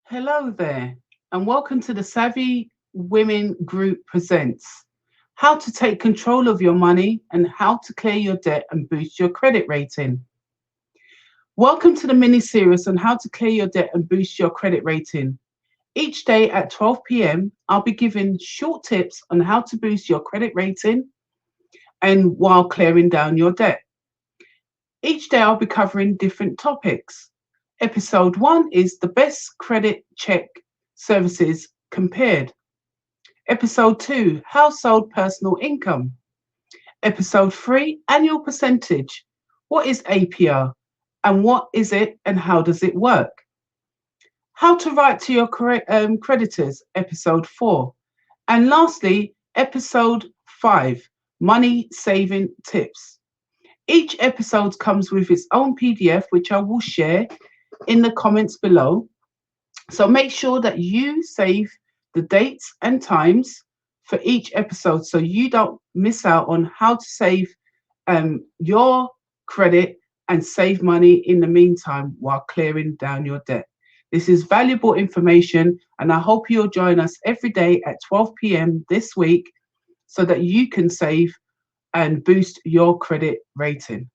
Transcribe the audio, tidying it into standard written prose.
Hello there, and welcome to the Savvy Women Group presents How to Take Control of Your Money and How to Clear Your Debt and Boost Your Credit Rating. Welcome to the mini series on how to clear your debt and boost your credit rating. Each day at 12 p.m., I'll be giving short tips on how to boost your credit rating and while clearing down your debt. Each day I'll be covering different topics. Episode 1 is the best credit check services compared. Episode 2, household personal income. Episode 3, annual percentage. What is APR and what is it and how does it work? How to write to your creditors, episode 4. And lastly, episode 5, money saving tips. Each episode comes with its own PDF, which I will share in the comments below. So make sure that you save the dates and times for each episode so you don't miss out on how to save your credit and save money in the meantime while clearing down your debt. This is valuable information, and I hope you'll join us every day at 12 p.m. this week so that you can save and boost your credit rating.